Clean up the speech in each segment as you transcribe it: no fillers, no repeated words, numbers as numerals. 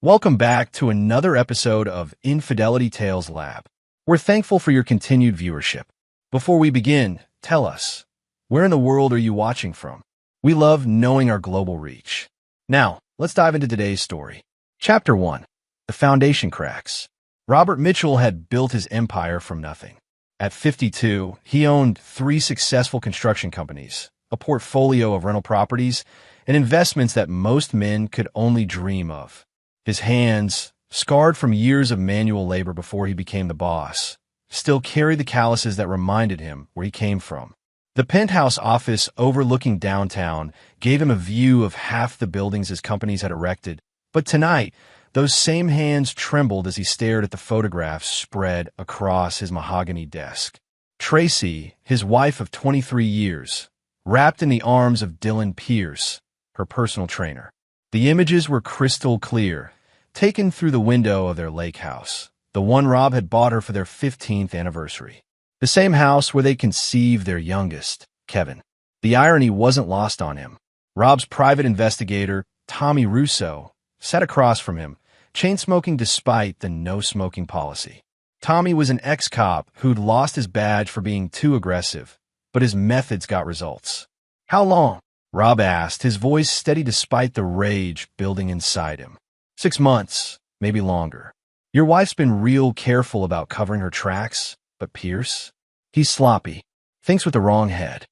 Welcome back to another episode of Infidelity Tales Lab. We're thankful for your continued viewership. Before we begin, tell us, where in the world are you watching from? We love knowing our global reach. Now, let's dive into today's story. Chapter 1. The Foundation Cracks. Robert Mitchell had built his empire from nothing. At 52, he owned 3 successful construction companies, a portfolio of rental properties, and investments that most men could only dream of. His hands, scarred from years of manual labor before he became the boss, still carried the calluses that reminded him where he came from. The penthouse office overlooking downtown gave him a view of half the buildings his companies had erected, but tonight, those same hands trembled as he stared at the photographs spread across his mahogany desk. Tracy, his wife of 23 years, wrapped in the arms of Dylan Pierce, her personal trainer. The images were crystal clear, taken through the window of their lake house, the one Rob had bought her for their 15th anniversary. The same house where they conceived their youngest, Kevin. The irony wasn't lost on him. Rob's private investigator, Tommy Russo, sat across from him, chain-smoking despite the no-smoking policy. Tommy was an ex-cop who'd lost his badge for being too aggressive, but his methods got results. "How long?" Rob asked, his voice steady despite the rage building inside him. 6 months, maybe longer. Your wife's been real careful about covering her tracks, but Pierce? He's sloppy. Thinks with the wrong head.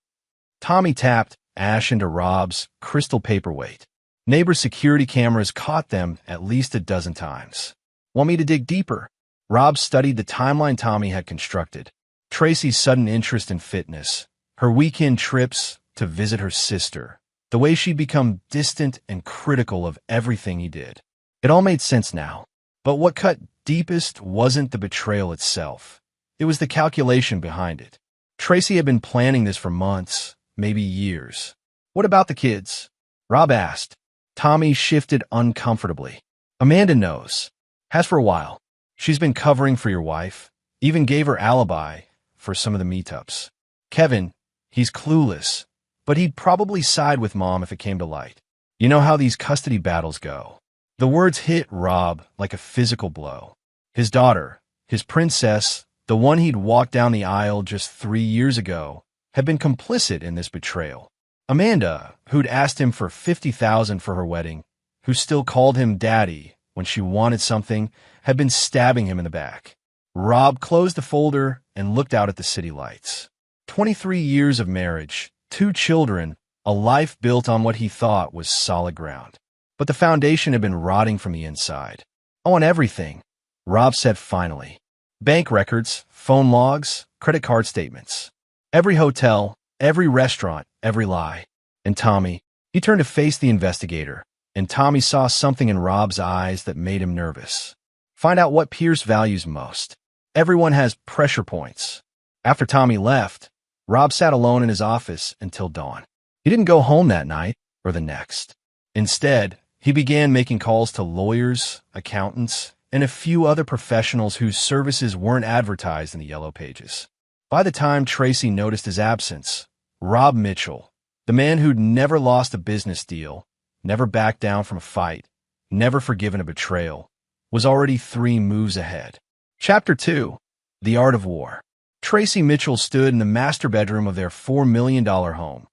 Tommy tapped ash into Rob's crystal paperweight. Neighbor security cameras caught them at least a dozen times. "Want me to dig deeper?" Rob studied the timeline Tommy had constructed. Tracy's sudden interest in fitness, her weekend trips to visit her sister, the way she'd become distant and critical of everything he did. It all made sense now. But what cut deepest wasn't the betrayal itself. It was the calculation behind it. Tracy had been planning this for months, maybe years. "What about the kids?" Rob asked. Tommy shifted uncomfortably. "Amanda knows. Has for a while. She's been covering for your wife, even gave her alibi for some of the meetups. Kevin, he's clueless, but he'd probably side with Mom if it came to light. You know how these custody battles go." The words hit Rob like a physical blow. His daughter, his princess, the one he'd walked down the aisle just 3 years ago, had been complicit in this betrayal. Amanda, who'd asked him for $50,000 for her wedding, who still called him daddy when she wanted something, had been stabbing him in the back. Rob closed the folder and looked out at the city lights. 23 years of marriage, 2 children, a life built on what he thought was solid ground. But the foundation had been rotting from the inside. "I want everything," Rob said finally. "Bank records, phone logs, credit card statements. Every hotel, every restaurant, every lie." And Tommy, he turned to face the investigator, and Tommy saw something in Rob's eyes that made him nervous. "Find out what Pierce values most. Everyone has pressure points." After Tommy left, Rob sat alone in his office until dawn. He didn't go home that night or the next. Instead, he began making calls to lawyers, accountants, and a few other professionals whose services weren't advertised in the yellow pages. By the time Tracy noticed his absence, Rob Mitchell, the man who'd never lost a business deal, never backed down from a fight, never forgiven a betrayal, was already 3 moves ahead. Chapter 2. The Art of War. Tracy Mitchell stood in the master bedroom of their $4 million home,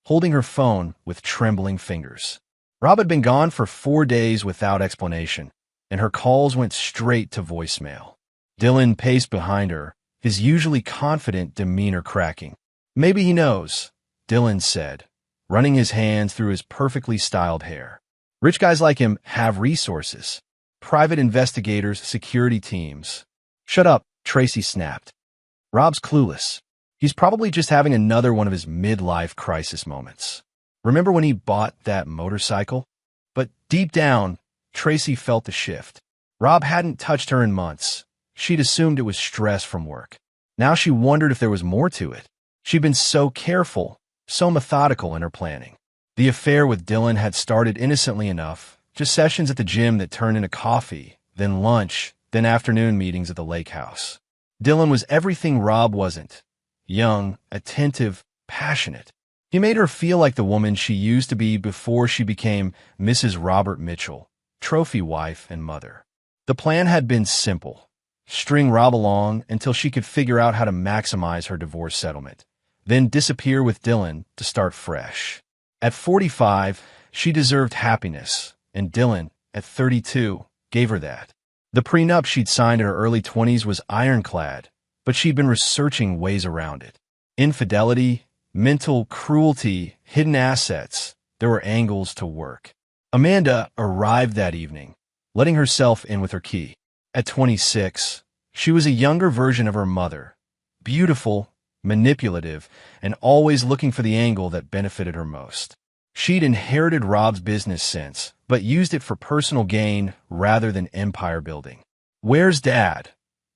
holding her phone with trembling fingers. Rob had been gone for 4 days without explanation, and her calls went straight to voicemail. Dylan paced behind her, his usually confident demeanor cracking. "Maybe he knows," Dylan said, running his hands through his perfectly styled hair. "Rich guys like him have resources. Private investigators, security teams." "Shut up," Tracy snapped. "Rob's clueless. He's probably just having another one of his midlife crisis moments. Remember when he bought that motorcycle?" But deep down, Tracy felt the shift. Rob hadn't touched her in months. She'd assumed it was stress from work. Now she wondered if there was more to it. She'd been so careful, so methodical in her planning. The affair with Dylan had started innocently enough, just sessions at the gym that turned into coffee, then lunch, then afternoon meetings at the lake house. Dylan was everything Rob wasn't. Young, attentive, passionate. He made her feel like the woman she used to be before she became Mrs. Robert Mitchell. trophy wife and mother. The plan had been simple. String Rob along until she could figure out how to maximize her divorce settlement, then disappear with Dylan to start fresh. At 45, she deserved happiness, and Dylan, at 32, gave her that. The prenup she'd signed in her early 20s was ironclad, but she'd been researching ways around it. Infidelity, mental cruelty, hidden assets. There were angles to work. Amanda arrived that evening, letting herself in with her key. At 26, she was a younger version of her mother, beautiful, manipulative, and always looking for the angle that benefited her most. She'd inherited Rob's business sense, but used it for personal gain rather than empire building. "Where's Dad?"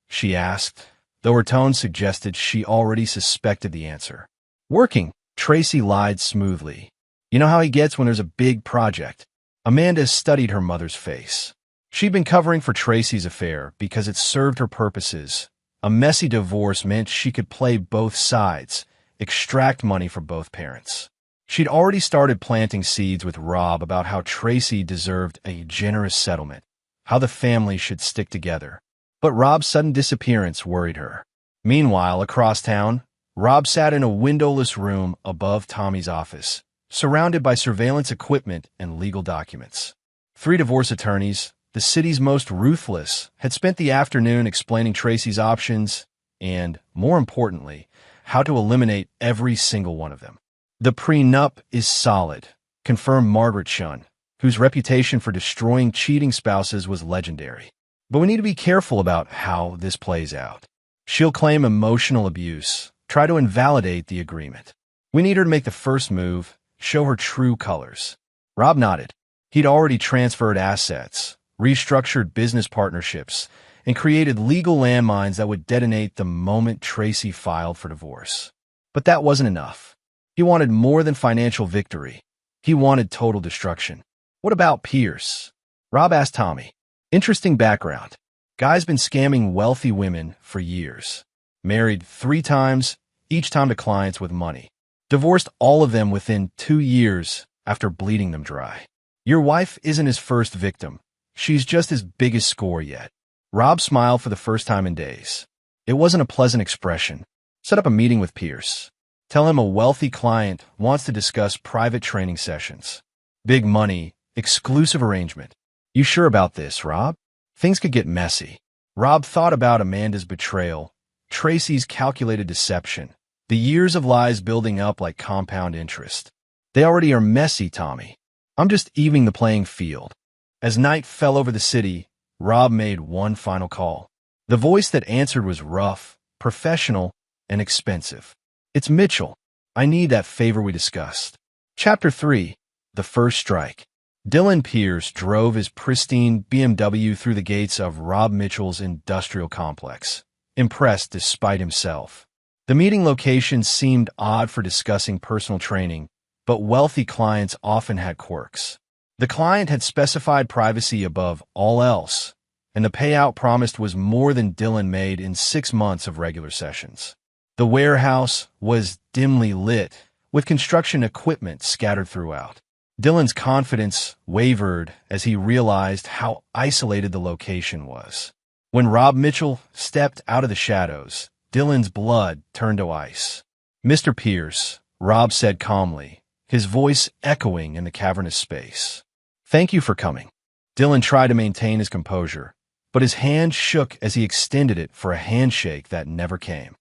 she asked, though her tone suggested she already suspected the answer. "Working," Tracy lied smoothly. "You know how he gets when there's a big project." Amanda studied her mother's face. She'd been covering for Tracy's affair because it served her purposes. A messy divorce meant she could play both sides, extract money from both parents. She'd already started planting seeds with Rob about how Tracy deserved a generous settlement, how the family should stick together. But Rob's sudden disappearance worried her. Meanwhile, across town, Rob sat in a windowless room above Tommy's office, surrounded by surveillance equipment and legal documents. 3 divorce attorneys, the city's most ruthless, had spent the afternoon explaining Tracy's options and, more importantly, how to eliminate every single one of them. "The prenup is solid," confirmed Margaret Shunn, whose reputation for destroying cheating spouses was legendary. "But we need to be careful about how this plays out. She'll claim emotional abuse, try to invalidate the agreement. We need her to make the first move, show her true colors." Rob nodded. He'd already transferred assets, restructured business partnerships, and created legal landmines that would detonate the moment Tracy filed for divorce. But that wasn't enough. He wanted more than financial victory. He wanted total destruction. "What about Pierce?" Rob asked Tommy. Interesting background. Guy's been scamming wealthy women for years. Married 3 times, each time to clients with money. Divorced all of them within 2 years after bleeding them dry. "Your wife isn't his first victim. She's just his biggest score yet." Rob smiled for the first time in days. It wasn't a pleasant expression. "Set up a meeting with Pierce. Tell him a wealthy client wants to discuss private training sessions. Big money, exclusive arrangement." "You sure about this, Rob? Things could get messy." Rob thought about Amanda's betrayal, Tracy's calculated deception, the years of lies building up like compound interest. "They already are messy, Tommy. I'm just evening the playing field." As night fell over the city, Rob made one final call. The voice that answered was rough, professional, and expensive. "It's Mitchell. I need that favor we discussed." Chapter 3. The First Strike. Dylan Pierce drove his pristine BMW through the gates of Rob Mitchell's industrial complex, impressed despite himself. The meeting location seemed odd for discussing personal training, but wealthy clients often had quirks. The client had specified privacy above all else, and the payout promised was more than Dylan made in 6 months of regular sessions. The warehouse was dimly lit, with construction equipment scattered throughout. Dylan's confidence wavered as he realized how isolated the location was. When Rob Mitchell stepped out of the shadows, Dylan's blood turned to ice. "Mr. Pierce," Rob said calmly, his voice echoing in the cavernous space. "Thank you for coming." Dylan tried to maintain his composure, but his hand shook as he extended it for a handshake that never came.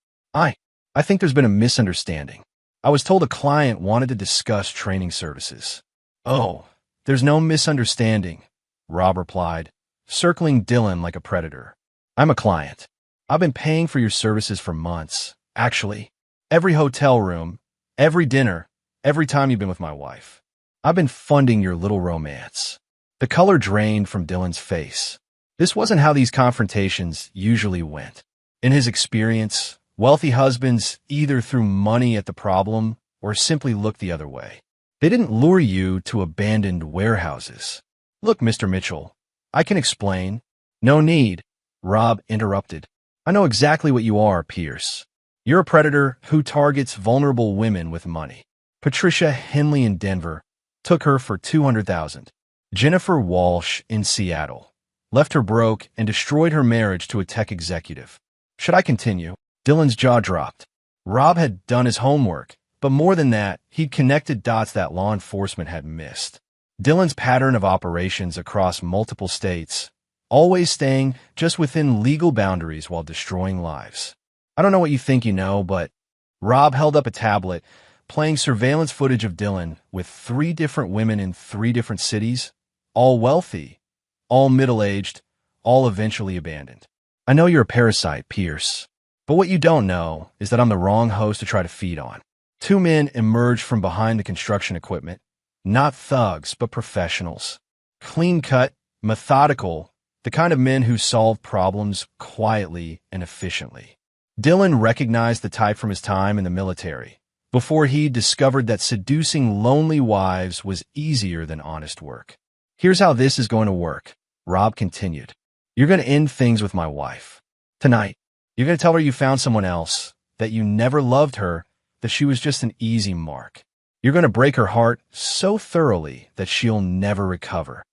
I think there's been a misunderstanding. I was told a client wanted to discuss training services." "Oh, there's no misunderstanding," Rob replied, circling Dylan like a predator. "I'm a client. I've been paying for your services for months. Actually, every hotel room, every dinner, every time you've been with my wife. I've been funding your little romance." The color drained from Dylan's face. This wasn't how these confrontations usually went. In his experience, wealthy husbands either threw money at the problem or simply looked the other way. They didn't lure you to abandoned warehouses. "Look, Mr. Mitchell, I can explain." "No need," Rob interrupted. "I know exactly what you are, Pierce. You're a predator who targets vulnerable women with money. Patricia Henley in Denver took her for $200,000. Jennifer Walsh in Seattle. Left her broke and destroyed her marriage to a tech executive. Should I continue? Dylan's jaw dropped. Rob had done his homework, but more than that, he'd connected dots that law enforcement had missed. Dylan's pattern of operations across multiple states, always staying just within legal boundaries while destroying lives. I don't know what you think you know, but Rob held up a tablet, playing surveillance footage of Dylan with 3 different women in 3 different cities, all wealthy, all middle-aged, all eventually abandoned. I know you're a parasite, Pierce, but what you don't know is that I'm the wrong host to try to feed on. 2 men emerged from behind the construction equipment, not thugs, but professionals. Clean-cut, methodical, the kind of men who solve problems quietly and efficiently. Dylan recognized the type from his time in the military, before he discovered that seducing lonely wives was easier than honest work. Here's how this is going to work, Rob continued. You're going to end things with my wife. Tonight, you're going to tell her you found someone else, that you never loved her, that she was just an easy mark. You're going to break her heart so thoroughly that she'll never recover.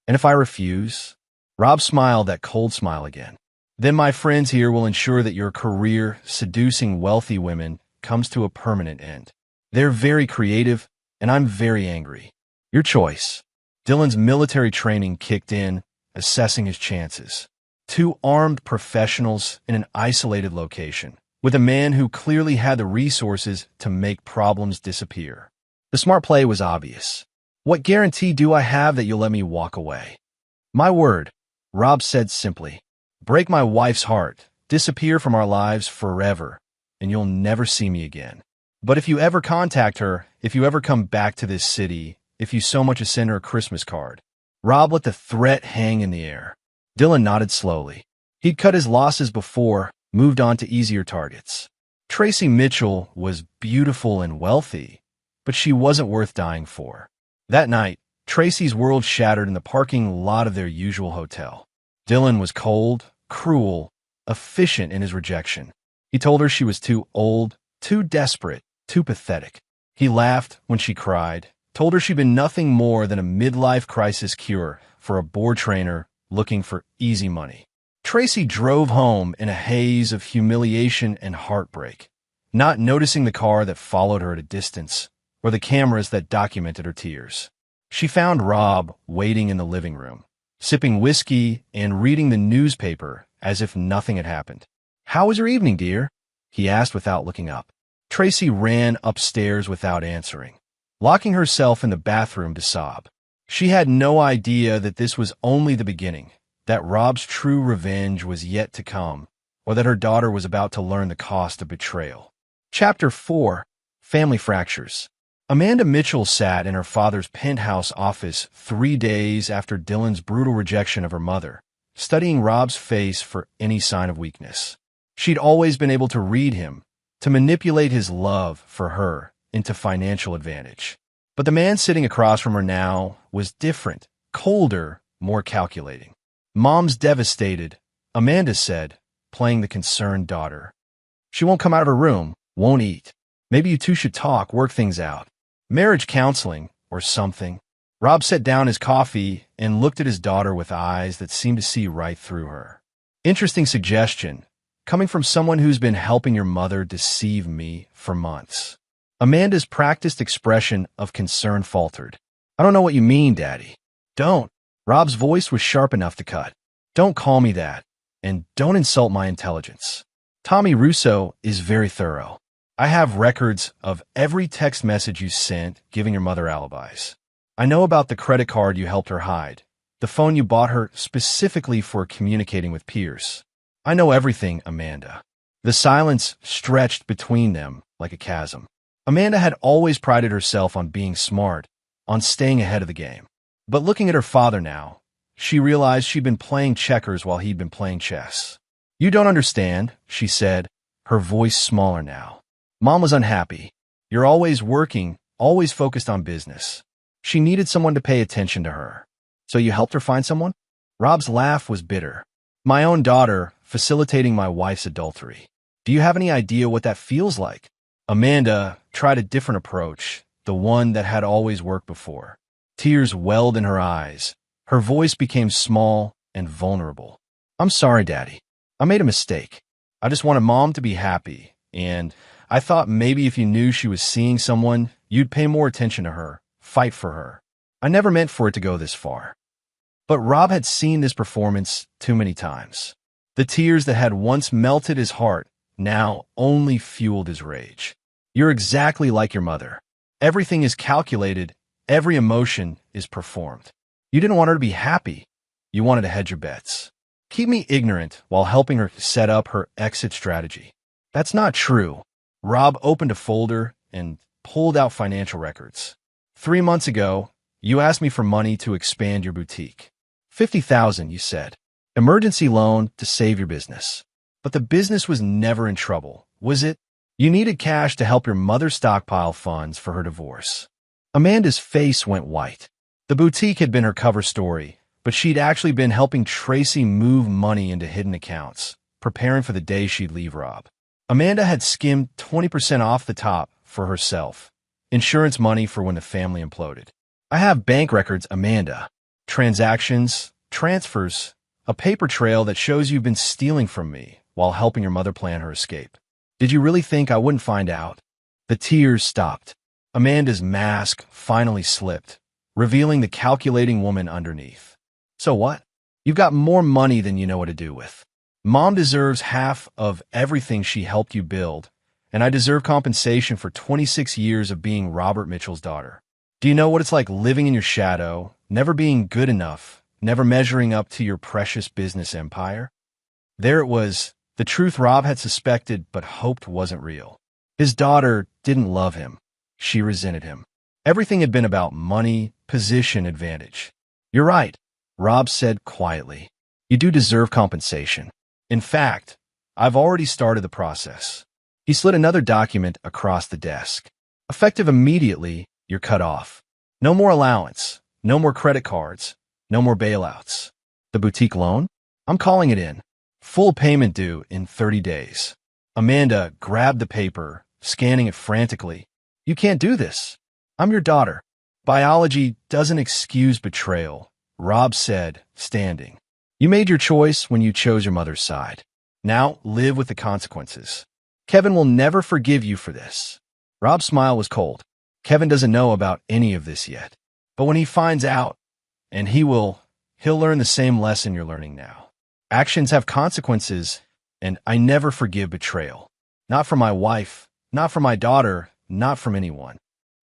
And if I refuse, Rob smiled that cold smile again. Then my friends here will ensure that your career seducing wealthy women comes to a permanent end. They're very creative, and I'm very angry. Your choice. Dylan's military training kicked in, assessing his chances. 2 armed professionals in an isolated location, with a man who clearly had the resources to make problems disappear. The smart play was obvious. What guarantee do I have that you'll let me walk away? My word, Rob said simply. Break my wife's heart, disappear from our lives forever, and you'll never see me again. But if you ever contact her, if you ever come back to this city, if you so much as send her a Christmas card. Rob let the threat hang in the air. Dylan nodded slowly. He'd cut his losses before, moved on to easier targets. Tracy Mitchell was beautiful and wealthy, but she wasn't worth dying for. That night, Tracy's world shattered in the parking lot of their usual hotel. Dylan was cold, cruel, efficient in his rejection. He told her she was too old, too desperate, too pathetic. He laughed when she cried, told her she'd been nothing more than a midlife crisis cure for a board trainer looking for easy money. Tracy drove home in a haze of humiliation and heartbreak, not noticing the car that followed her at a distance or the cameras that documented her tears. She found Rob waiting in the living room, sipping whiskey and reading the newspaper as if nothing had happened. "How was your evening, dear?" he asked without looking up. Tracy ran upstairs without answering, locking herself in the bathroom to sob. She had no idea that this was only the beginning, that Rob's true revenge was yet to come, or that her daughter was about to learn the cost of betrayal. Chapter 4. Family Fractures. Amanda Mitchell sat in her father's penthouse office 3 days after Dylan's brutal rejection of her mother, studying Rob's face for any sign of weakness. She'd always been able to read him, to manipulate his love for her into financial advantage. But the man sitting across from her now was different, colder, more calculating. "Mom's devastated," Amanda said, playing the concerned daughter. "She won't come out of her room, won't eat. Maybe you two should talk, work things out. Marriage counseling, or something." Rob set down his coffee and looked at his daughter with eyes that seemed to see right through her. "Interesting suggestion, coming from someone who's been helping your mother deceive me for months." Amanda's practiced expression of concern faltered. "I don't know what you mean, Daddy." "Don't." Rob's voice was sharp enough to cut. "Don't call me that, and don't insult my intelligence. Tommy Russo is very thorough. I have records of every text message you sent giving your mother alibis. I know about the credit card you helped her hide, the phone you bought her specifically for communicating with Pierce. I know everything, Amanda." The silence stretched between them like a chasm. Amanda had always prided herself on being smart, on staying ahead of the game. But looking at her father now, she realized she'd been playing checkers while he'd been playing chess. "You don't understand," she said, her voice smaller now. "Mom was unhappy. You're always working, always focused on business. She needed someone to pay attention to her. So you helped her find someone?" Rob's laugh was bitter. "My own daughter, facilitating my wife's adultery. Do you have any idea what that feels like?" Amanda tried a different approach, the one that had always worked before. Tears welled in her eyes. Her voice became small and vulnerable. "I'm sorry, Daddy. I made a mistake. I just wanted Mom to be happy, and I thought maybe if you knew she was seeing someone, you'd pay more attention to her, fight for her. I never meant for it to go this far." But Rob had seen this performance too many times. The tears that had once melted his heart now only fueled his rage. "You're exactly like your mother. Everything is calculated, every emotion is performed. You didn't want her to be happy. You wanted to hedge your bets. Keep me ignorant while helping her set up her exit strategy." "That's not true." Rob opened a folder and pulled out financial records. 3 months ago, you asked me for money to expand your boutique. 50,000, you said. Emergency loan to save your business. But the business was never in trouble, was it? You needed cash to help your mother stockpile funds for her divorce. Amanda's face went white. The boutique had been her cover story, but she'd actually been helping Tracy move money into hidden accounts, preparing for the day she'd leave Rob. Amanda had skimmed 20% off the top for herself, insurance money for when the family imploded. "I have bank records, Amanda. Transactions, transfers, a paper trail that shows you've been stealing from me while helping your mother plan her escape. Did you really think I wouldn't find out?" The tears stopped. Amanda's mask finally slipped, revealing the calculating woman underneath. "So what? You've got more money than you know what to do with. Mom deserves half of everything she helped you build, and I deserve compensation for 26 years of being Robert Mitchell's daughter. Do you know what it's like living in your shadow, never being good enough, never measuring up to your precious business empire?" There it was, the truth Rob had suspected but hoped wasn't real. His daughter didn't love him. She resented him. Everything had been about money, position, advantage. "You're right," Rob said quietly. "You do deserve compensation. In fact, I've already started the process." He slid another document across the desk. "Effective immediately, you're cut off. No more allowance, no more credit cards, no more bailouts. The boutique loan? I'm calling it in. Full payment due in 30 days. Amanda grabbed the paper, scanning it frantically. "You can't do this. I'm your daughter. Biology doesn't excuse betrayal," Rob said, standing. "You made your choice when you chose your mother's side. Now live with the consequences. Kevin will never forgive you for this." Rob's smile was cold. Kevin doesn't know about any of this yet. But when he finds out, and he'll learn the same lesson you're learning now. Actions have consequences, and I never forgive betrayal. Not from my wife, not from my daughter, not from anyone.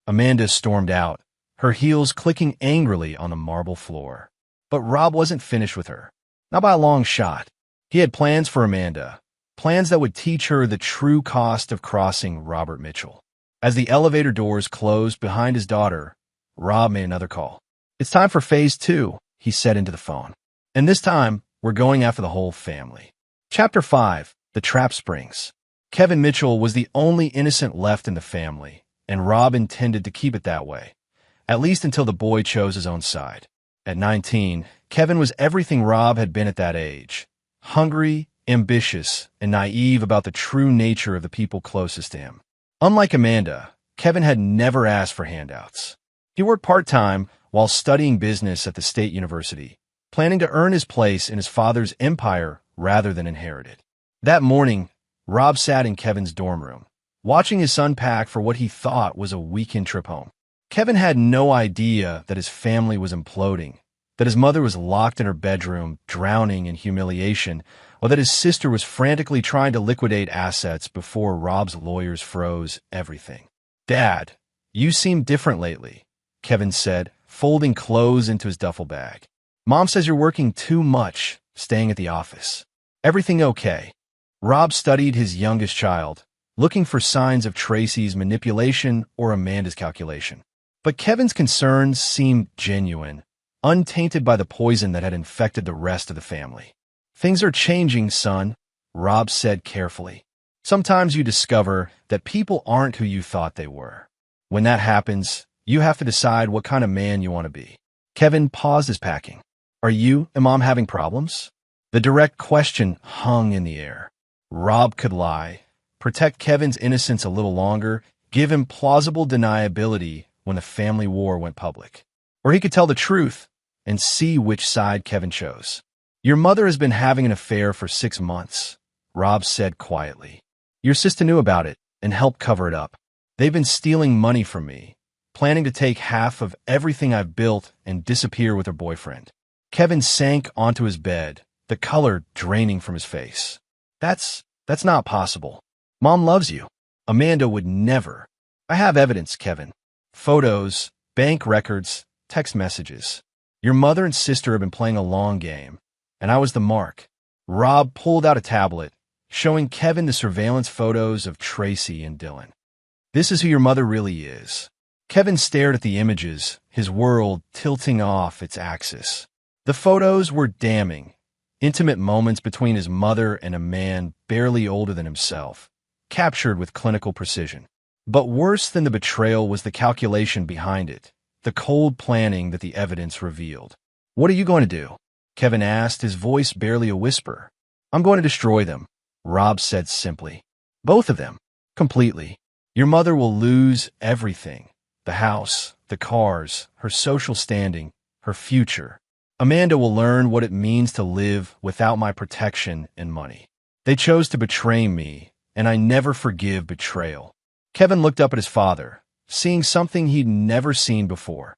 Amanda stormed out, her heels clicking angrily on the marble floor. But Rob wasn't finished with her. Not by a long shot. He had plans for Amanda, plans that would teach her the true cost of crossing Robert Mitchell. As the elevator doors closed behind his daughter, Rob made another call. "It's time for phase 2, he said into the phone. "And this time, we're going after the whole family." Chapter 5, The Trap Springs. Kevin Mitchell was the only innocent left in the family, and Rob intended to keep it that way, at least until the boy chose his own side. At 19, Kevin was everything Rob had been at that age. Hungry, ambitious, and naive about the true nature of the people closest to him. Unlike Amanda, Kevin had never asked for handouts. He worked part-time while studying business at the state university, planning to earn his place in his father's empire rather than inherit it. That morning, Rob sat in Kevin's dorm room, watching his son pack for what he thought was a weekend trip home. Kevin had no idea that his family was imploding, that his mother was locked in her bedroom, drowning in humiliation, or that his sister was frantically trying to liquidate assets before Rob's lawyers froze everything. "Dad, you seem different lately," Kevin said, folding clothes into his duffel bag. "Mom says you're working too much, staying at the office. Everything okay?" Rob studied his youngest child, looking for signs of Tracy's manipulation or Amanda's calculation. But Kevin's concerns seemed genuine, untainted by the poison that had infected the rest of the family. "Things are changing, son," Rob said carefully. "Sometimes you discover that people aren't who you thought they were. When that happens, you have to decide what kind of man you want to be." Kevin paused his packing. "Are you and Mom having problems?" The direct question hung in the air. Rob could lie, protect Kevin's innocence a little longer, give him plausible deniability when the family war went public. Or he could tell the truth and see which side Kevin chose. Your mother has been having an affair for 6 months, Rob said quietly. Your sister knew about it and helped cover it up. They've been stealing money from me, planning to take half of everything I've built and disappear with her boyfriend. Kevin sank onto his bed, the color draining from his face. That's not possible. Mom loves you. Amanda would never. I have evidence, Kevin. Photos, bank records, text messages. Your mother and sister have been playing a long game, and I was the mark. Rob pulled out a tablet, showing Kevin the surveillance photos of Tracy and Dylan. This is who your mother really is. Kevin stared at the images, his world tilting off its axis. The photos were damning. Intimate moments between his mother and a man barely older than himself, captured with clinical precision. But worse than the betrayal was the calculation behind it, the cold planning that the evidence revealed. What are you going to do? Kevin asked, his voice barely a whisper. I'm going to destroy them, Rob said simply. Both of them. Completely. Your mother will lose everything. The house, the cars, her social standing, her future. Amanda will learn what it means to live without my protection and money. They chose to betray me, and I never forgive betrayal. Kevin looked up at his father, seeing something he'd never seen before.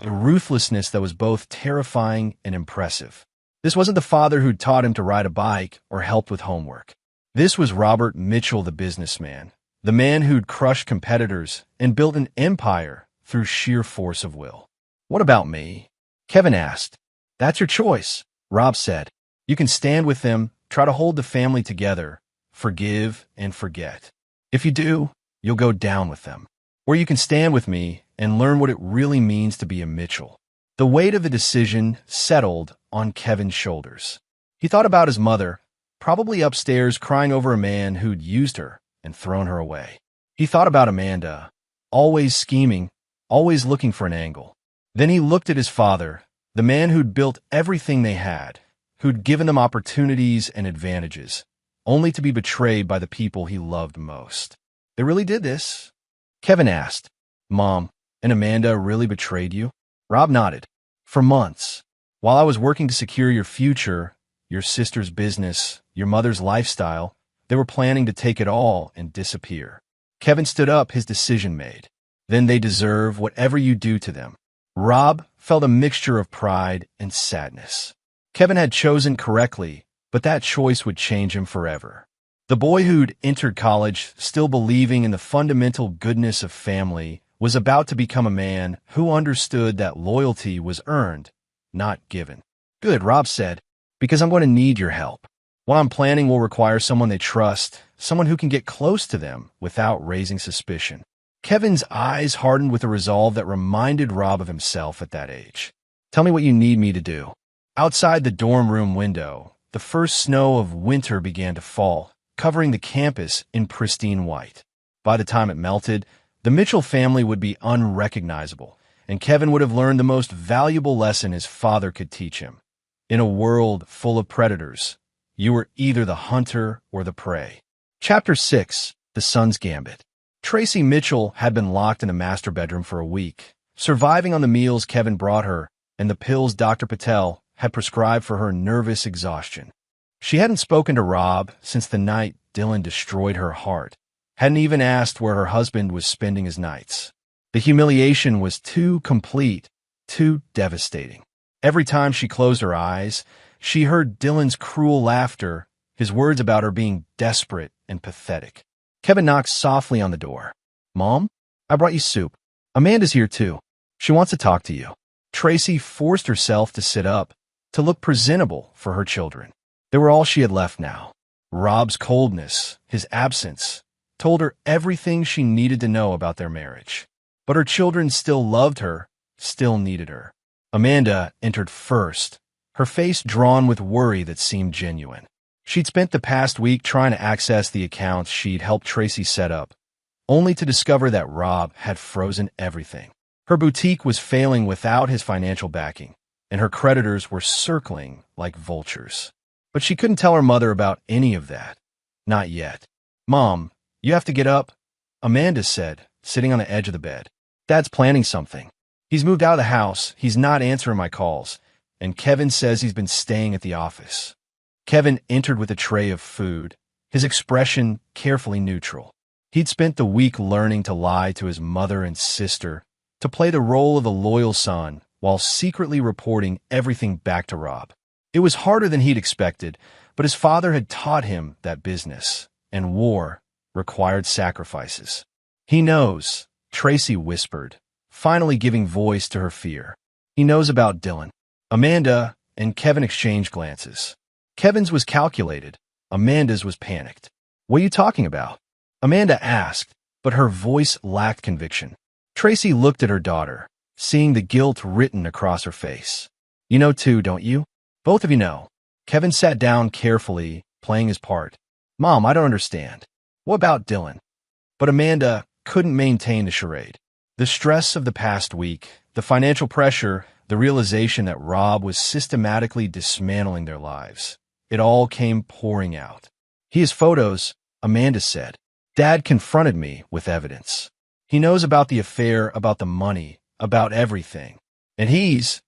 A ruthlessness that was both terrifying and impressive. This wasn't the father who'd taught him to ride a bike or helped with homework. This was Robert Mitchell, the businessman, the man who'd crushed competitors and built an empire through sheer force of will. What about me? Kevin asked. That's your choice, Rob said. You can stand with them, try to hold the family together, forgive and forget. If you do, you'll go down with them. Or you can stand with me and learn what it really means to be a Mitchell. The weight of the decision settled on Kevin's shoulders. He thought about his mother, probably upstairs crying over a man who'd used her and thrown her away. He thought about Amanda, always scheming, always looking for an angle. Then he looked at his father, the man who'd built everything they had, who'd given them opportunities and advantages, only to be betrayed by the people he loved most. They really did this? Kevin asked. Mom, and Amanda really betrayed you? Rob nodded. For months. While I was working to secure your future, your sister's business, your mother's lifestyle, they were planning to take it all and disappear. Kevin stood up, his decision made. Then they deserve whatever you do to them. Rob felt a mixture of pride and sadness. Kevin had chosen correctly, but that choice would change him forever. The boy who'd entered college, still believing in the fundamental goodness of family, was about to become a man who understood that loyalty was earned, not given. Good, Rob said, because I'm going to need your help. What I'm planning will require someone they trust, someone who can get close to them without raising suspicion. Kevin's eyes hardened with a resolve that reminded Rob of himself at that age. Tell me what you need me to do. Outside the dorm room window, the first snow of winter began to fall, covering the campus in pristine white. By the time it melted, the Mitchell family would be unrecognizable, and Kevin would have learned the most valuable lesson his father could teach him. In a world full of predators, you were either the hunter or the prey. Chapter 6, The Son's Gambit. Tracy Mitchell had been locked in the master bedroom for a week, surviving on the meals Kevin brought her and the pills Dr. Patel had prescribed for her nervous exhaustion. She hadn't spoken to Rob since the night Dylan destroyed her heart, hadn't even asked where her husband was spending his nights. The humiliation was too complete, too devastating. Every time she closed her eyes, she heard Dylan's cruel laughter, his words about her being desperate and pathetic. Kevin knocked softly on the door. Mom, I brought you soup. Amanda's here too. She wants to talk to you. Tracy forced herself to sit up, to look presentable for her children. They were all she had left now. Rob's coldness, his absence, told her everything she needed to know about their marriage. But her children still loved her, still needed her. Amanda entered first, her face drawn with worry that seemed genuine. She'd spent the past week trying to access the accounts she'd helped Tracy set up, only to discover that Rob had frozen everything. Her boutique was failing without his financial backing, and her creditors were circling like vultures. But she couldn't tell her mother about any of that. Not yet. Mom, you have to get up, Amanda said, sitting on the edge of the bed. Dad's planning something. He's moved out of the house, he's not answering my calls, and Kevin says he's been staying at the office. Kevin entered with a tray of food, his expression carefully neutral. He'd spent the week learning to lie to his mother and sister, to play the role of the loyal son, while secretly reporting everything back to Rob. It was harder than he'd expected, but his father had taught him that business and war required sacrifices. He knows, Tracy whispered, finally giving voice to her fear. He knows about Dylan. Amanda and Kevin exchanged glances. Kevin's was calculated. Amanda's was panicked. "What are you talking about?" Amanda asked, but her voice lacked conviction. Tracy looked at her daughter, seeing the guilt written across her face. "You know too, don't you? Both of you know." Kevin sat down carefully, playing his part. "Mom, I don't understand. What about Dylan?" But Amanda couldn't maintain the charade. The stress of the past week, the financial pressure, the realization that Rob was systematically dismantling their lives. It all came pouring out. "He has photos," Amanda said. "Dad confronted me with evidence. He knows about the affair, about the money, about everything. And he's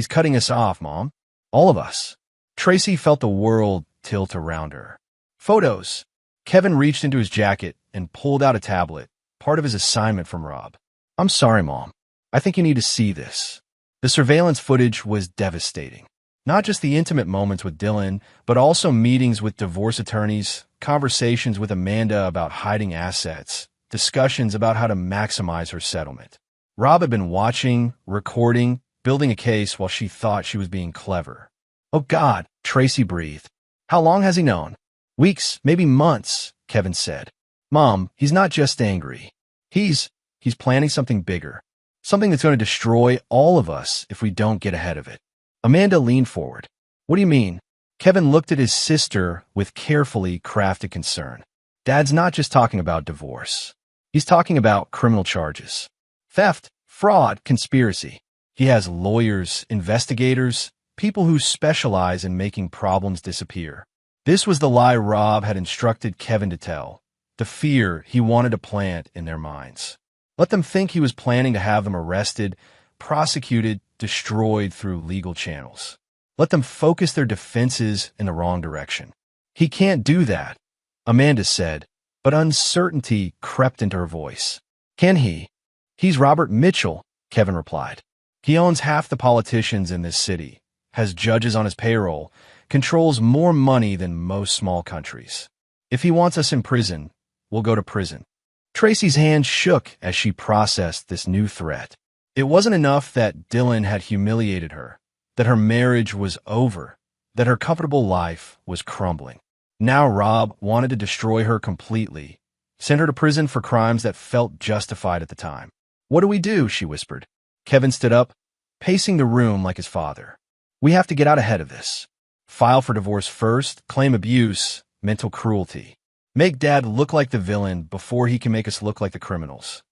cutting us off, Mom. All of us." Tracy felt the world tilt around her. "Photos." Kevin reached into his jacket and pulled out a tablet, part of his assignment from Rob. "I'm sorry, Mom. I think you need to see this." The surveillance footage was devastating. Not just the intimate moments with Dylan, but also meetings with divorce attorneys, conversations with Amanda about hiding assets, discussions about how to maximize her settlement. Rob had been watching, recording, building a case while she thought she was being clever. "Oh God," Tracy breathed. "How long has he known?" "Weeks, maybe months," Kevin said. "Mom, he's not just angry. He's planning something bigger. Something that's going to destroy all of us if we don't get ahead of it." Amanda leaned forward. "What do you mean?" Kevin looked at his sister with carefully crafted concern. "Dad's not just talking about divorce. He's talking about criminal charges. Theft, fraud, conspiracy. He has lawyers, investigators, people who specialize in making problems disappear." This was the lie Rob had instructed Kevin to tell, the fear he wanted to plant in their minds. Let them think he was planning to have them arrested, prosecuted, destroyed through legal channels. Let them focus their defenses in the wrong direction. "He can't do that," Amanda said, but uncertainty crept into her voice. "Can he?" "He's Robert Mitchell," Kevin replied. "He owns half the politicians in this city, has judges on his payroll, controls more money than most small countries. If he wants us in prison, we'll go to prison." Tracy's hand shook as she processed this new threat. It wasn't enough that Dylan had humiliated her, that her marriage was over, that her comfortable life was crumbling. Now Rob wanted to destroy her completely, send her to prison for crimes that felt justified at the time. "What do we do?" she whispered. Kevin stood up, pacing the room like his father. "We have to get out ahead of this. File for divorce first, claim abuse, mental cruelty. Make Dad look like the villain before he can make us look like the criminals."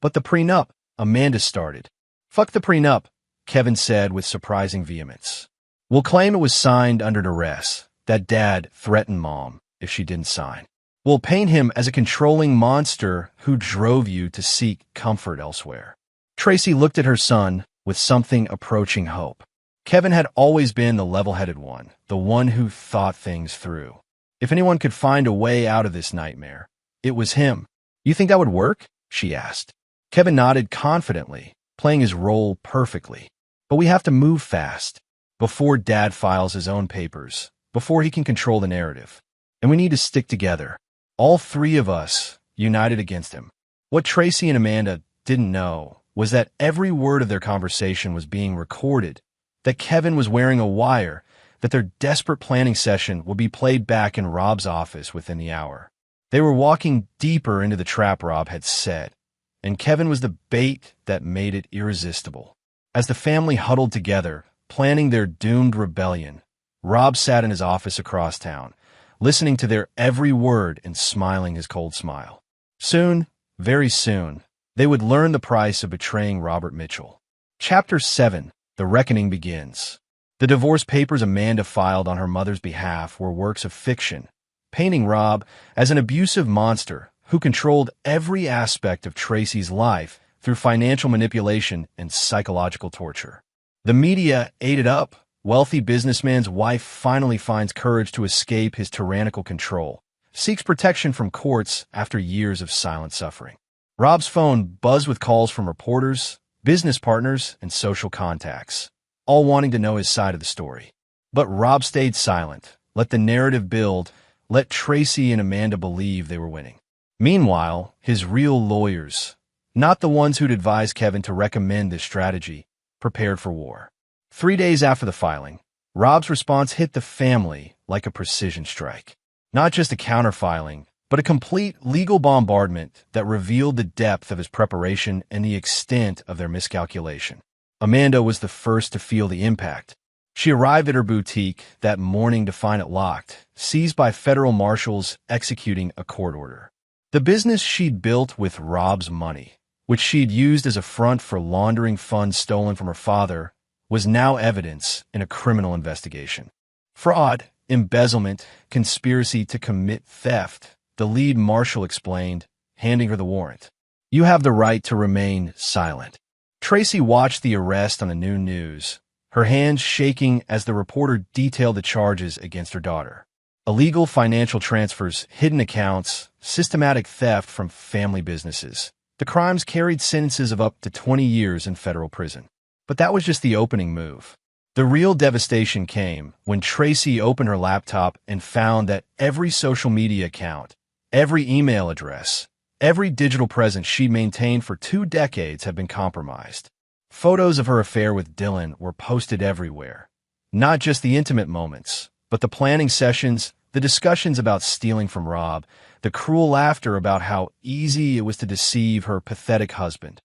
"But the prenup," Amanda started. "Fuck the prenup," Kevin said with surprising vehemence. "We'll claim it was signed under duress, that Dad threatened Mom if she didn't sign. We'll paint him as a controlling monster who drove you to seek comfort elsewhere." Tracy looked at her son with something approaching hope. Kevin had always been the level-headed one, the one who thought things through. If anyone could find a way out of this nightmare, it was him. "You think that would work?" she asked. Kevin nodded confidently, playing his role perfectly. "But we have to move fast, before Dad files his own papers, before he can control the narrative. And we need to stick together, all three of us, united against him." What Tracy and Amanda didn't know was that every word of their conversation was being recorded, that Kevin was wearing a wire, that their desperate planning session would be played back in Rob's office within the hour. They were walking deeper into the trap Rob had set, and Kevin was the bait that made it irresistible. As the family huddled together, planning their doomed rebellion, Rob sat in his office across town, listening to their every word and smiling his cold smile. Soon, very soon, they would learn the price of betraying Robert Mitchell. Chapter 7. The Reckoning Begins. The divorce papers Amanda filed on her mother's behalf were works of fiction, painting Rob as an abusive monster who controlled every aspect of Tracy's life through financial manipulation and psychological torture. The media ate it up. Wealthy businessman's wife finally finds courage to escape his tyrannical control, seeks protection from courts after years of silent suffering. Rob's phone buzzed with calls from reporters, business partners, and social contacts, all wanting to know his side of the story. But Rob stayed silent, let the narrative build, let Tracy and Amanda believe they were winning. Meanwhile, his real lawyers, not the ones who'd advised Kevin to recommend this strategy, prepared for war. 3 days after the filing, Rob's response hit the family like a precision strike. Not just a counterfiling, but a complete legal bombardment that revealed the depth of his preparation and the extent of their miscalculation. Amanda was the first to feel the impact. She arrived at her boutique that morning to find it locked, seized by federal marshals executing a court order. The business she'd built with Rob's money, which she'd used as a front for laundering funds stolen from her father, was now evidence in a criminal investigation. Fraud, embezzlement, conspiracy to commit theft, the lead marshal explained, handing her the warrant. You have the right to remain silent. Tracy watched the arrest on the noon news, her hands shaking as the reporter detailed the charges against her daughter. Illegal financial transfers, hidden accounts, systematic theft from family businesses. The crimes carried sentences of up to 20 years in federal prison. But that was just the opening move. The real devastation came when Tracy opened her laptop and found that every social media account, every email address, every digital presence she maintained for 2 decades had been compromised. Photos of her affair with Dylan were posted everywhere. Not just the intimate moments, but the planning sessions, the discussions about stealing from Rob, the cruel laughter about how easy it was to deceive her pathetic husband.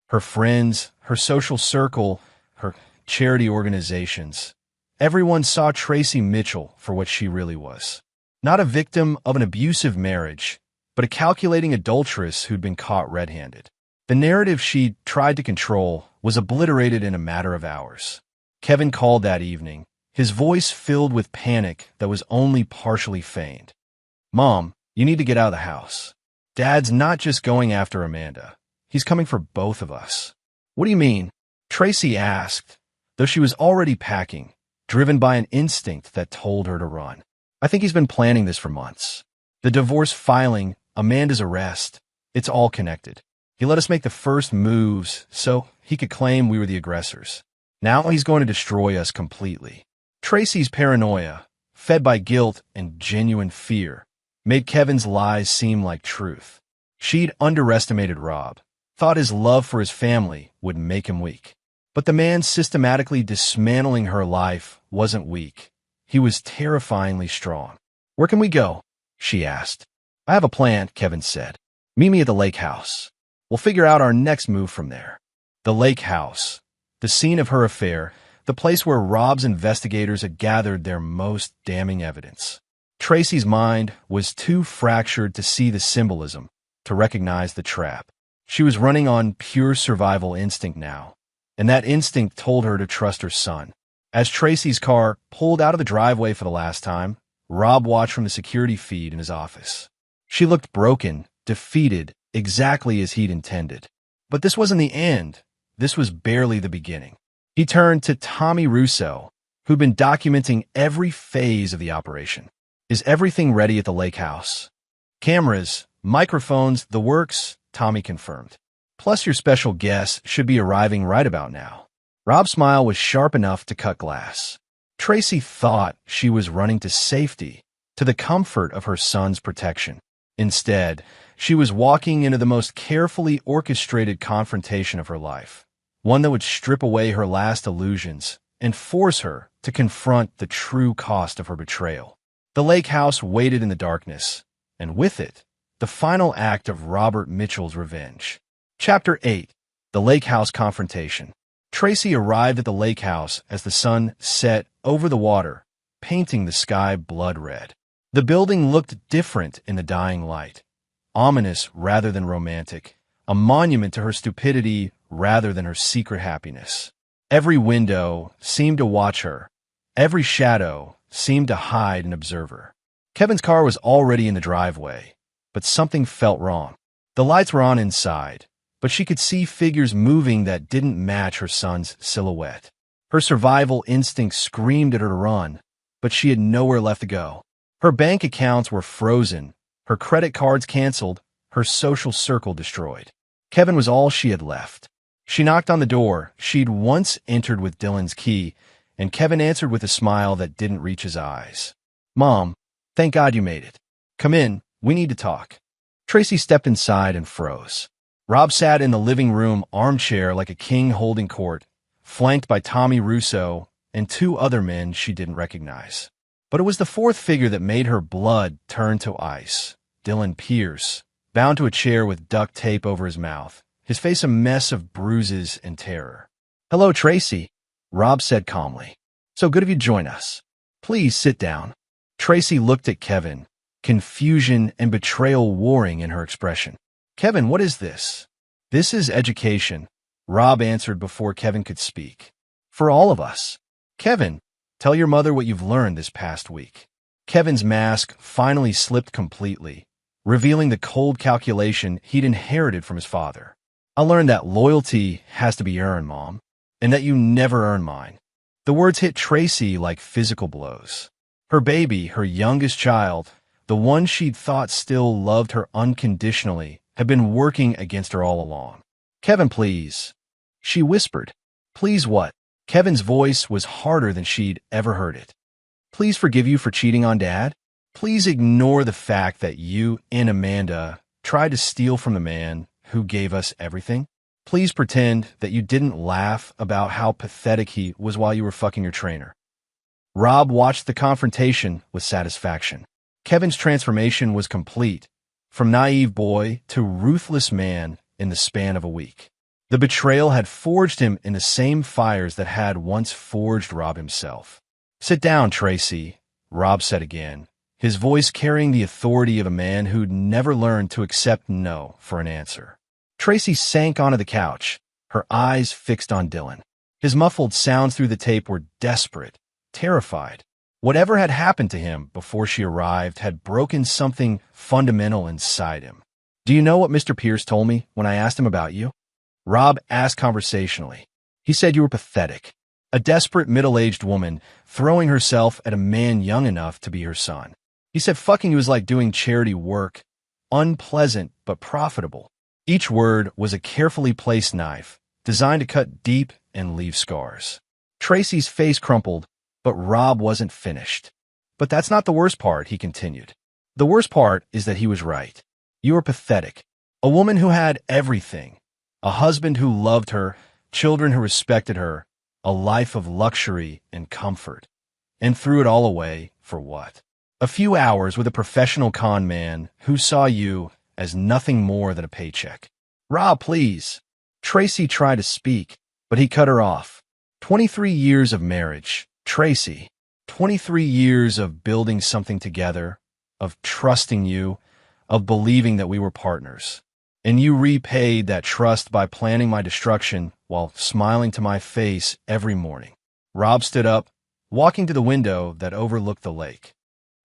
Her friends, her social circle, her charity organizations. Everyone saw Tracy Mitchell for what she really was. Not a victim of an abusive marriage, but a calculating adulteress who'd been caught red-handed. The narrative she'd tried to control was obliterated in a matter of hours. Kevin called that evening, his voice filled with panic that was only partially feigned. Mom, you need to get out of the house. Dad's not just going after Amanda. He's coming for both of us. What do you mean? Tracy asked, though she was already packing, driven by an instinct that told her to run. I think he's been planning this for months. The divorce filing, Amanda's arrest, it's all connected. He let us make the first moves so he could claim we were the aggressors. Now he's going to destroy us completely. Tracy's paranoia, fed by guilt and genuine fear, made Kevin's lies seem like truth. She'd underestimated Rob, thought his love for his family would make him weak. But the man systematically dismantling her life wasn't weak. He was terrifyingly strong. Where can we go? She asked. I have a plan, Kevin said. Meet me at the lake house. We'll figure out our next move from there. The lake house, the scene of her affair, the place where Rob's investigators had gathered their most damning evidence. Tracy's mind was too fractured to see the symbolism, to recognize the trap. She was running on pure survival instinct now, and that instinct told her to trust her son. As Tracy's car pulled out of the driveway for the last time, Rob watched from the security feed in his office. She looked broken, defeated, exactly as he'd intended. But this wasn't the end. This was barely the beginning. He turned to Tommy Russo, who'd been documenting every phase of the operation. Is everything ready at the lake house? Cameras, microphones, the works, Tommy confirmed. Plus your special guest should be arriving right about now. Rob's smile was sharp enough to cut glass. Tracy thought she was running to safety, to the comfort of her son's protection. Instead, she was walking into the most carefully orchestrated confrontation of her life, one that would strip away her last illusions and force her to confront the true cost of her betrayal. The lake house waited in the darkness, and with it, the final act of Robert Mitchell's revenge. Chapter 8. The Lake House Confrontation. Tracy arrived at the lake house as the sun set over the water, painting the sky blood red. The building looked different in the dying light, ominous rather than romantic, a monument to her stupidity rather than her secret happiness. Every window seemed to watch her. Every shadow seemed to hide an observer. Kevin's car was already in the driveway, but something felt wrong. The lights were on inside, but she could see figures moving that didn't match her son's silhouette. Her survival instinct screamed at her to run, but she had nowhere left to go. Her bank accounts were frozen, her credit cards canceled, her social circle destroyed. Kevin was all she had left. She knocked on the door she'd once entered with Dylan's key, and Kevin answered with a smile that didn't reach his eyes. "Mom, thank God you made it. Come in, we need to talk." Tracy stepped inside and froze. Rob sat in the living room armchair like a king holding court, flanked by Tommy Russo and two other men she didn't recognize. But it was the fourth figure that made her blood turn to ice. Dylan Pierce, bound to a chair with duct tape over his mouth, his face a mess of bruises and terror. "Hello, Tracy," Rob said calmly. "So good of you to join us. Please sit down." Tracy looked at Kevin, confusion and betrayal warring in her expression. "Kevin, what is this?" "This is education," Rob answered before Kevin could speak. "For all of us. Kevin, tell your mother what you've learned this past week." Kevin's mask finally slipped completely, revealing the cold calculation he'd inherited from his father. "I learned that loyalty has to be earned, Mom, and that you never earn mine." The words hit Tracy like physical blows. Her baby, her youngest child, the one she'd thought still loved her unconditionally, had been working against her all along. "Kevin, please," she whispered. "Please what?" Kevin's voice was harder than she'd ever heard it. "Please forgive you for cheating on Dad. Please ignore the fact that you and Amanda tried to steal from the man who gave us everything. Please pretend that you didn't laugh about how pathetic he was while you were fucking your trainer." Rob watched the confrontation with satisfaction. Kevin's transformation was complete, from naive boy to ruthless man in the span of a week. The betrayal had forged him in the same fires that had once forged Rob himself. "Sit down, Tracy," Rob said again, his voice carrying the authority of a man who'd never learned to accept no for an answer. Tracy sank onto the couch, her eyes fixed on Dylan. His muffled sounds through the tape were desperate, terrified. Whatever had happened to him before she arrived had broken something fundamental inside him. "Do you know what Mr. Pierce told me when I asked him about you?" Rob asked conversationally. "He said you were pathetic. A desperate middle-aged woman throwing herself at a man young enough to be her son. He said fucking you was like doing charity work, unpleasant but profitable." Each word was a carefully placed knife, designed to cut deep and leave scars. Tracy's face crumpled, but Rob wasn't finished. "But that's not the worst part," he continued. "The worst part is that he was right. You were pathetic. A woman who had everything. A husband who loved her, children who respected her, a life of luxury and comfort. And threw it all away for what? A few hours with a professional con man who saw you as nothing more than a paycheck." "Rob, please." Tracy tried to speak, but he cut her off. 23 years of marriage, Tracy. 23 years of building something together, of trusting you, of believing that we were partners. And you repaid that trust by planning my destruction while smiling to my face every morning. Rob stood up, walking to the window that overlooked the lake.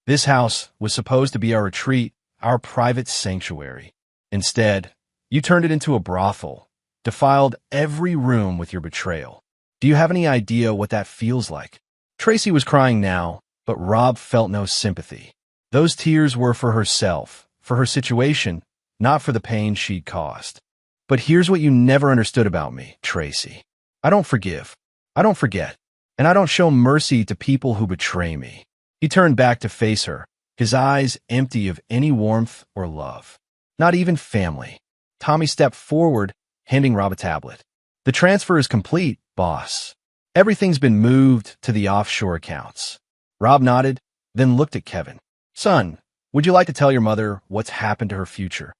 "This house was supposed to be our retreat, our private sanctuary. Instead, you turned it into a brothel, defiled every room with your betrayal. Do you have any idea what that feels like?" Tracy was crying now, but Rob felt no sympathy. Those tears were for herself, for her situation, not for the pain she'd caused. "But here's what you never understood about me, Tracy. I don't forgive. I don't forget. And I don't show mercy to people who betray me." He turned back to face her, his eyes empty of any warmth or love. Not even family. Tommy stepped forward, handing Rob a tablet. "The transfer is complete, boss. Everything's been moved to the offshore accounts." Rob nodded, then looked at Kevin. "Son, would you like to tell your mother what's happened to her future?"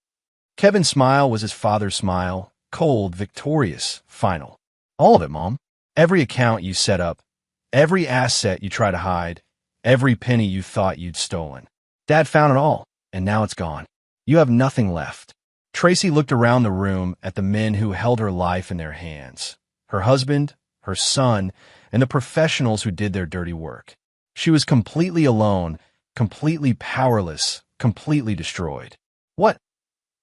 Kevin's smile was his father's smile, cold, victorious, final. "All of it, Mom. Every account you set up, every asset you try to hide, every penny you thought you'd stolen. Dad found it all, and now it's gone. You have nothing left." Tracy looked around the room at the men who held her life in their hands. Her husband, her son, and the professionals who did their dirty work. She was completely alone, completely powerless, completely destroyed. What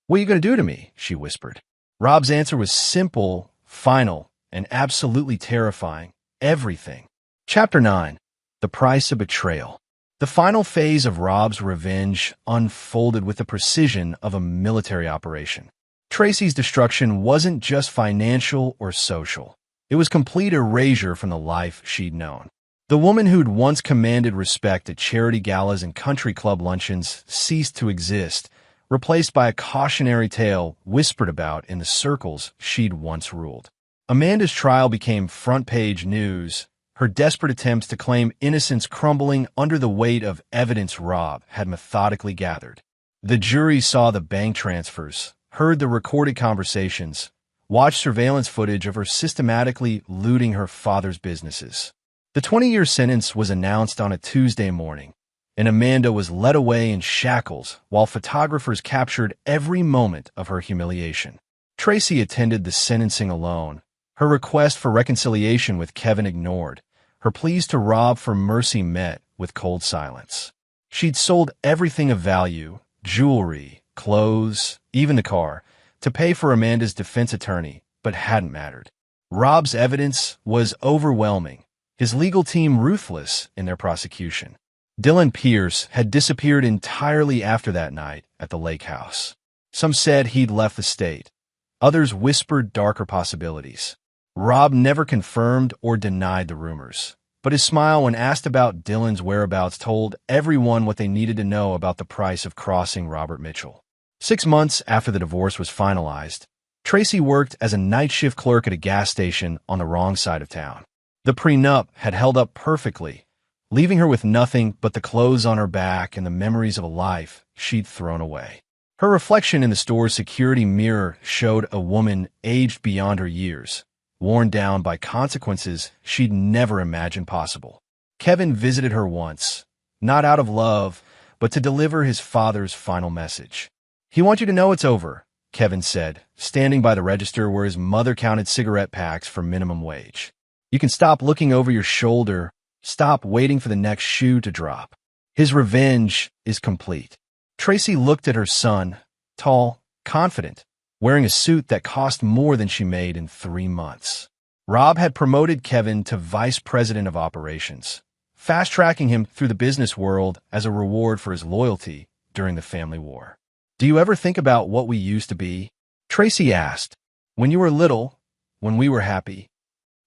are you going to do to me?" she whispered. Rob's answer was simple, final, and absolutely terrifying. Everything. Chapter 9. The Price of Betrayal. The final phase of Rob's revenge unfolded with the precision of a military operation. Tracy's destruction wasn't just financial or social. It was complete erasure from the life she'd known. The woman who'd once commanded respect at charity galas and country club luncheons ceased to exist, replaced by a cautionary tale whispered about in the circles she'd once ruled. Amanda's trial became front-page news, her desperate attempts to claim innocence crumbling under the weight of evidence Rob had methodically gathered. The jury saw the bank transfers, heard the recorded conversations, watched surveillance footage of her systematically looting her father's businesses. The 20-year sentence was announced on a Tuesday morning, and Amanda was led away in shackles while photographers captured every moment of her humiliation. Tracy attended the sentencing alone, her request for reconciliation with Kevin ignored, her pleas to Rob for mercy met with cold silence. She'd sold everything of value, jewelry, clothes, even the car, to pay for Amanda's defense attorney, but hadn't mattered. Rob's evidence was overwhelming, his legal team ruthless in their prosecution. Dylan Pierce had disappeared entirely after that night at the lake house. Some said he'd left the state. Others whispered darker possibilities. Rob never confirmed or denied the rumors, but his smile when asked about Dylan's whereabouts told everyone what they needed to know about the price of crossing Robert Mitchell. 6 months after the divorce was finalized, Tracy worked as a night shift clerk at a gas station on the wrong side of town. The prenup had held up perfectly, leaving her with nothing but the clothes on her back and the memories of a life she'd thrown away. Her reflection in the store's security mirror showed a woman aged beyond her years, worn down by consequences she'd never imagined possible. Kevin visited her once, not out of love, but to deliver his father's final message. "He wants you to know it's over," Kevin said, standing by the register where his mother counted cigarette packs for minimum wage. "You can stop looking over your shoulder, stop waiting for the next shoe to drop. His revenge is complete." Tracy looked at her son, tall, confident, wearing a suit that cost more than she made in 3 months. Rob had promoted Kevin to vice president of operations, fast-tracking him through the business world as a reward for his loyalty during the family war. "Do you ever think about what we used to be?" Tracy asked. "When you were little, when we were happy."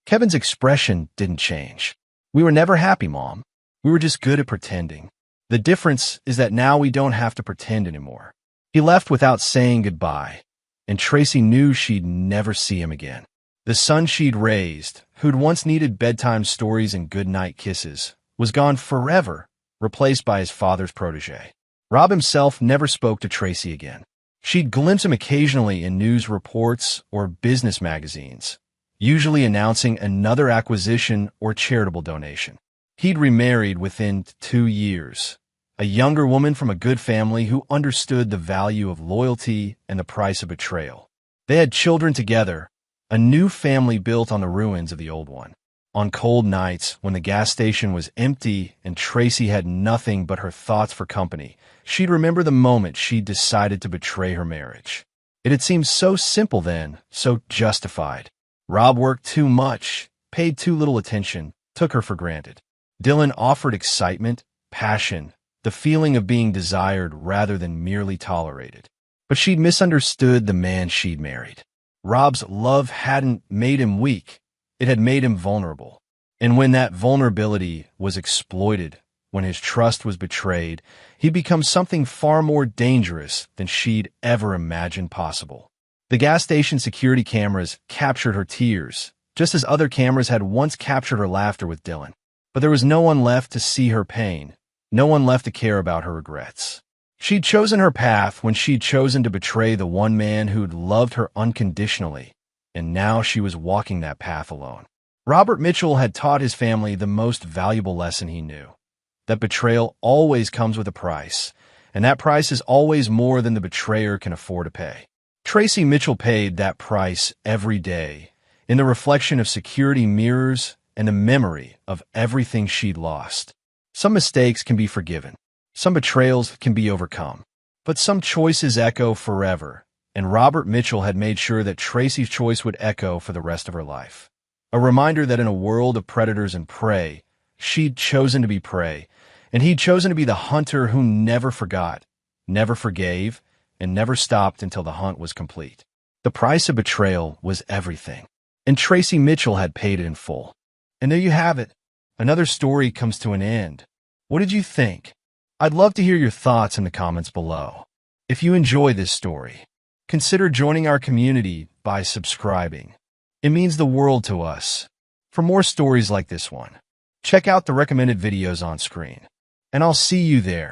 Kevin's expression didn't change. "We were never happy, Mom. We were just good at pretending. The difference is that now we don't have to pretend anymore." He left without saying goodbye, and Tracy knew she'd never see him again. The son she'd raised, who'd once needed bedtime stories and goodnight kisses, was gone forever, replaced by his father's protege. Rob himself never spoke to Tracy again. She'd glimpse him occasionally in news reports or business magazines, usually announcing another acquisition or charitable donation. He'd remarried within 2 years, a younger woman from a good family who understood the value of loyalty and the price of betrayal. They had children together, a new family built on the ruins of the old one. On cold nights, when the gas station was empty and Tracy had nothing but her thoughts for company, she'd remember the moment she'd decided to betray her marriage. It had seemed so simple then, so justified. Rob worked too much, paid too little attention, took her for granted. Dylan offered excitement, passion, the feeling of being desired rather than merely tolerated. But she'd misunderstood the man she'd married. Rob's love hadn't made him weak, it had made him vulnerable. And when that vulnerability was exploited, when his trust was betrayed, he'd become something far more dangerous than she'd ever imagined possible. The gas station security cameras captured her tears, just as other cameras had once captured her laughter with Dylan. But there was no one left to see her pain, no one left to care about her regrets. She'd chosen her path when she'd chosen to betray the one man who'd loved her unconditionally, and now she was walking that path alone. Robert Mitchell had taught his family the most valuable lesson he knew, that betrayal always comes with a price, and that price is always more than the betrayer can afford to pay. Tracy Mitchell paid that price every day, in the reflection of security mirrors and the memory of everything she'd lost. Some mistakes can be forgiven. Some betrayals can be overcome. But some choices echo forever, and Robert Mitchell had made sure that Tracy's choice would echo for the rest of her life. A reminder that in a world of predators and prey, she'd chosen to be prey, and he'd chosen to be the hunter who never forgot, never forgave, and never stopped until the hunt was complete. The price of betrayal was everything, and Tracy Mitchell had paid it in full. And there you have it. Another story comes to an end. What did you think? I'd love to hear your thoughts in the comments below. If you enjoy this story, consider joining our community by subscribing. It means the world to us. For more stories like this one, check out the recommended videos on screen, and I'll see you there.